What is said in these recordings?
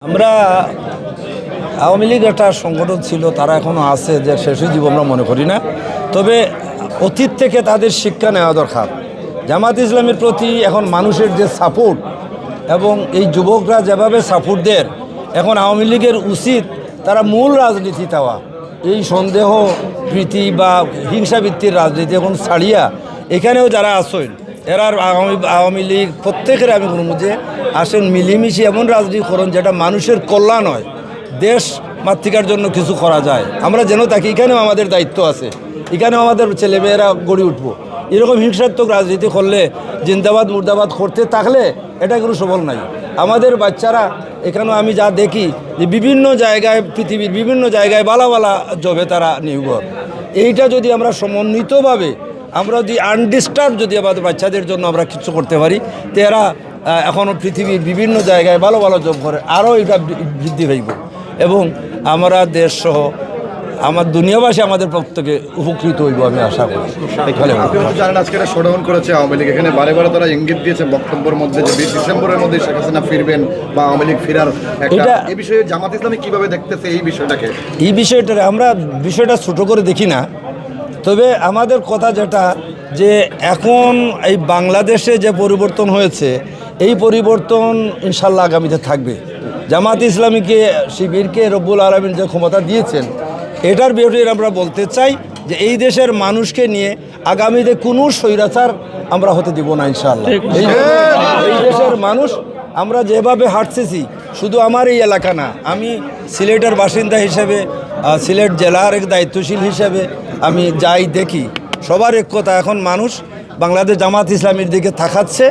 আমরা আওয়ামী লীগ একটা সংগঠন ছিল, তারা এখনও আছে, যে শেষ জীব আমরা মনে করি না। তবে অতীত থেকে তাদের শিক্ষা নেওয়া দরকার। জামাত ইসলামের প্রতি এখন মানুষের যে সাপোর্ট এবং এই যুবকরা যেভাবে সাপোর্ট দেয়, এখন আওয়ামী লীগের উচিত তারা মূল রাজনীতি দেওয়া, এই সন্দেহ প্রীতি বা হিংসাবৃত্তির রাজনীতি এখন ছাড়িয়া এখানেও যারা আসেন এরা আওয়ামী লীগ প্রত্যেকের আমি বলবো যে আসেন মিলিমিশি এমন রাজনীতি করুন যেটা মানুষের কল্যাণ হয়, দেশ মাতৃকার জন্য কিছু করা যায়। আমরা যেন থাকি, এখানেও আমাদের দায়িত্ব আছে, এখানেও আমাদের ছেলেমেয়েরা গড়ে উঠবো। এরকম হিংসাত্মক রাজনীতি করলে, জিন্দাবাদ মুর্দাবাদ করতে থাকলে এটা কোনো সফল নাই। আমাদের বাচ্চারা এখানেও আমি যা দেখি যে বিভিন্ন জায়গায়, পৃথিবীর বিভিন্ন জায়গায় বালা বালা জবে তারা নির্ভর। এইটা যদি আমরা সমন্বিতভাবে, আমরা যদি আনডিস্টার্ব যদি আমাদের বাচ্চাদের জন্য আমরা কিছু করতে পারি, তো এরা এখনও পৃথিবীর বিভিন্ন জায়গায় ভালো ভালো জব করে, আরও এটা বৃদ্ধি পাইব এবং আমরা দেশসহ আমার দুনিয়াবাসী আমাদের প্রত্যেকে উপকৃত হইব আমি আশা করি। জানেন আজকে এটা শোডাউন করেছে আওয়ামী লীগ, এখানে বারে বারে তারা ইঙ্গিত দিয়েছে বক্তব্যের মধ্যে যে 20 ডিসেম্বরের মধ্যে শেখ হাসিনা ফিরবেন বা আওয়ামী লীগ ফেরার একটা, এই বিষয়ে জামাত ইসলামী কিভাবে দেখতেছে এই বিষয়টাকে? এই বিষয়টা আমরা বিষয়টা ছোট করে দেখি না, তবে আমাদের কথা যেটা যে এখন এই বাংলাদেশে যে পরিবর্তন হয়েছে, এই পরিবর্তন ইনশাল্লাহ আগামীতে থাকবে। জামাত ইসলামীকে, শিবিরকে রব্বুল আলামিন যে ক্ষমতা দিয়েছেন, এটার বিরুদ্ধে আমরা বলতে চাই যে এই দেশের মানুষকে নিয়ে আগামীতে কোনো স্বৈরাচার আমরা হতে দিব না ইনশাল্লাহ। এই দেশের মানুষ আমরা যেভাবে হাঁটতেছি, শুধু আমার এই এলাকা না, আমি সিলেটের বাসিন্দা হিসেবে, সিলেট জেলার এক দায়িত্বশীল হিসেবে আমি যাই দেখি, সবার এক কথা, এখন মানুষ বাংলাদেশ জামাত ইসলামীর দিকে তাকাচ্ছে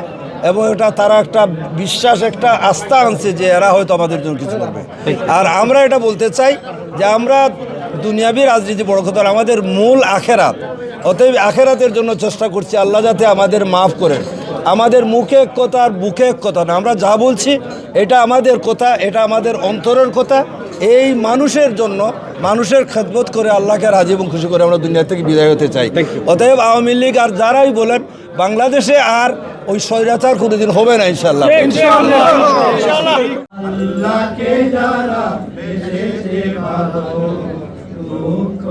এবং এটা তারা একটা বিশ্বাস, একটা আস্থা আনছে যে এরা হয়তো আমাদের জন্য কিছু করবে। আর আমরা এটা বলতে চাই যে আমরা দুনিয়াবী রাজনীতি বড় কথা, আমাদের মূল আখেরাত, অতএব আখেরাতের জন্য চেষ্টা করছি আল্লাহ যাতে আমাদের মাফ করেন। আমাদের মুখে এক কথা আর বুকে এক কথা না, আমরা যা বলছি এটা আমাদের কথা, এটা আমাদের অন্তরের কথা। এই মানুষের জন্য, মানুষের খেদমত করে আল্লাহকে রাজি এবং খুশি করে আমরা দুনিয়া থেকে বিদায় হতে চাই। অতএব আওয়ামী লীগ আর যারাই বলেন, বাংলাদেশে আর ওই স্বৈরাচার কোনোদিন হবে না ইনশাল্লাহ। দুঃখ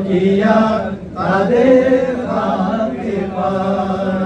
কি আর তাদের থাকতে পারে।